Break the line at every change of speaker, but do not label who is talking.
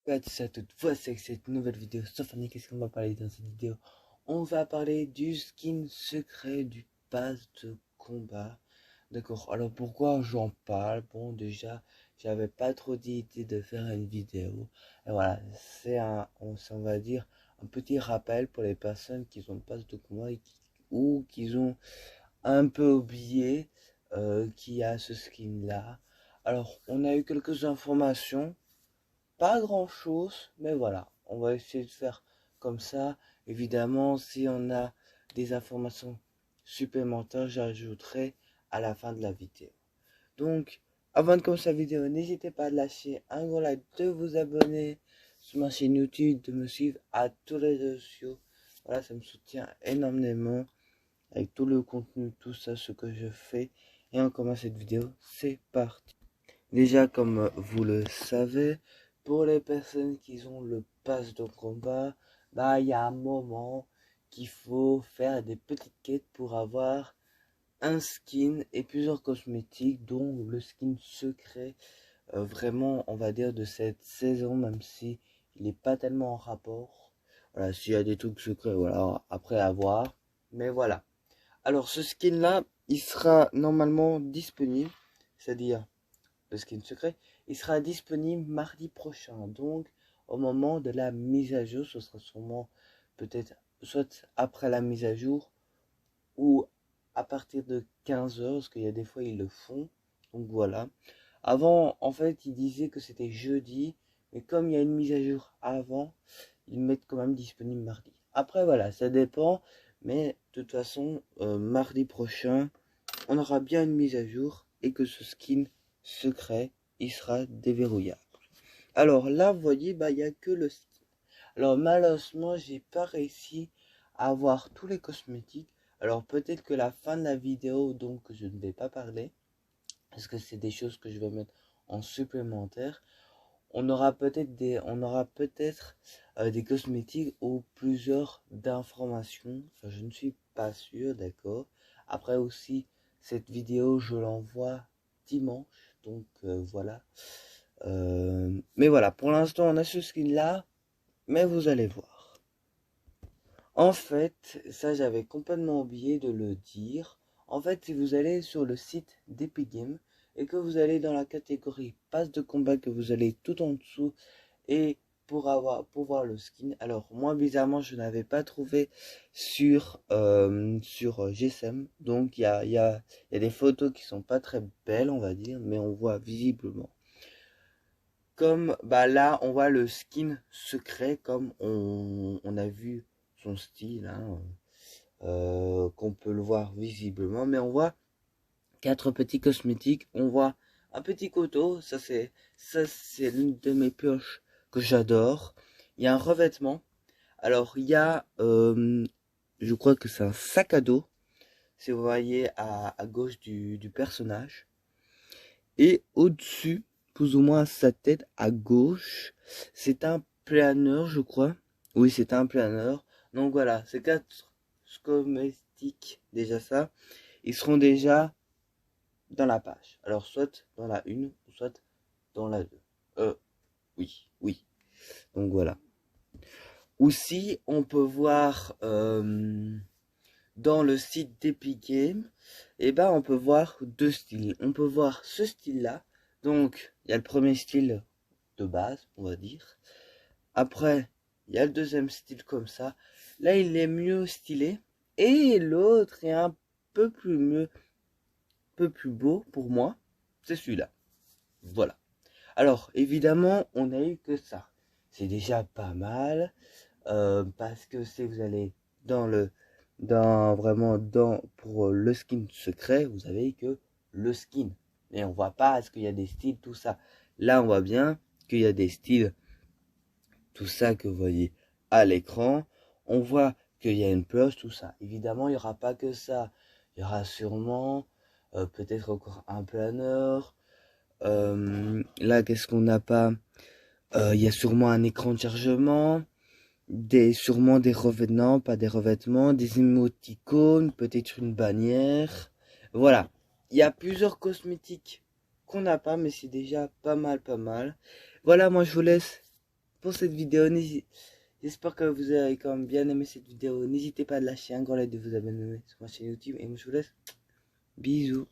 Salut à toutes, voici avec cette nouvelle vidéo. Sophanie, qu'est-ce qu'on va parler dans cette vidéo? On va parler du skin secret du pass de combat. D'accord, alors pourquoi j'en parle? Bon, déjà, j'avais pas trop d'idée de faire une vidéo. Et voilà, on va dire, un petit rappel pour les personnes qui ont le pass de combat ou qui ont un peu oublié qu'il y a ce skin-là. Alors, on a eu quelques informations. Pas grand chose, mais voilà, on va essayer de faire comme ça. Évidemment, si on a des informations supplémentaires, j'ajouterai à la fin de la vidéo. Donc, avant de commencer la vidéo, n'hésitez pas à lâcher un gros like, de vous abonner sur ma chaîne YouTube, de me suivre à tous les réseaux sociaux. Voilà, ça me soutient énormément avec tout le contenu, tout ça, ce que je fais. Et on commence cette vidéo, c'est parti. Déjà, comme vous le savez, pour les personnes qui ont le pass de combat, bah il y a un moment qu'il faut faire des petites quêtes pour avoir un skin et plusieurs cosmétiques, dont le skin secret, vraiment, on va dire, de cette saison, même si il n'est pas tellement en rapport. Voilà, s'il y a des trucs secrets, voilà, après à voir. Mais voilà. Alors, ce skin-là, il sera normalement disponible, c'est-à-dire le skin secret, il sera disponible mardi prochain. Donc, au moment de la mise à jour, ce sera sûrement peut-être soit après la mise à jour ou à partir de 15h, parce qu'il y a des fois ils le font. Donc voilà. Avant, en fait, ils disaient que c'était jeudi, mais comme il y a une mise à jour avant, ils mettent quand même disponible mardi. Après, voilà, ça dépend, mais de toute façon, mardi prochain, on aura bien une mise à jour et que ce skin secret, il sera déverrouillable. Alors là, vous voyez, bah, il n'y a que le skin. Alors malheureusement, j'ai pas réussi à avoir tous les cosmétiques. Alors peut-être que la fin de la vidéo, donc je ne vais pas parler, parce que c'est des choses que je vais mettre en supplémentaire. On aura peut-être des cosmétiques ou plusieurs d'informations. Enfin, je ne suis pas sûr, d'accord. Après aussi, cette vidéo, je l'envoie dimanche. Donc voilà. Mais voilà, pour l'instant, on a ce skin-là. Mais vous allez voir. En fait, ça, j'avais complètement oublié de le dire. En fait, si vous allez sur le site d'Epic Games et que vous allez dans la catégorie passe de combat, que vous allez tout en dessous et pour voir le skin. Alors moi bizarrement je n'avais pas trouvé sur GSM. Donc il y a des photos qui sont pas très belles, on va dire, mais on voit visiblement. Comme bah là on voit le skin secret, comme on a vu son style, hein, qu'on peut le voir visiblement, mais on voit quatre petits cosmétiques. On voit un petit couteau, ça c'est l'une de mes pioches que j'adore. Il y a un revêtement. Alors il y a, je crois que c'est un sac à dos, si vous voyez à gauche du personnage. Et au-dessus, plus ou moins à sa tête à gauche, c'est un planeur, je crois. Oui, c'est un planeur. Donc voilà, ces quatre cosmétiques, déjà ça, ils seront déjà dans la page. Alors, soit dans la 1, soit dans la 2. Oui, oui. Donc voilà. Aussi, on peut voir dans le site d'Epic Games, et ben on peut voir deux styles. On peut voir ce style-là. Donc, il y a le premier style de base, on va dire. Après, il y a le deuxième style comme ça. Là, il est mieux stylé. Et l'autre est un peu plus beau pour moi. C'est celui-là. Voilà. Alors, évidemment, on n'a eu que ça. C'est déjà pas mal. Parce que si vous allez pour le skin secret, vous avez que le skin. Mais on voit pas est-ce qu'il y a des styles, tout ça. Là, on voit bien qu'il y a des styles, tout ça que vous voyez à l'écran. On voit qu'il y a une pioche, tout ça. Évidemment, il n'y aura pas que ça. Il y aura sûrement, peut-être encore un planeur. Là, qu'est-ce qu'on n'a pas? Il y a sûrement un écran de chargement, sûrement des revêtements, pas des revêtements, des émoticônes, peut-être une bannière. Voilà. Il y a plusieurs cosmétiques qu'on n'a pas, mais c'est déjà pas mal, pas mal. Voilà, moi je vous laisse pour cette vidéo. J'espère que vous avez quand même bien aimé cette vidéo. N'hésitez pas à lâcher un grand like, de vous abonner sur ma chaîne YouTube. Et moi je vous laisse. Bisous.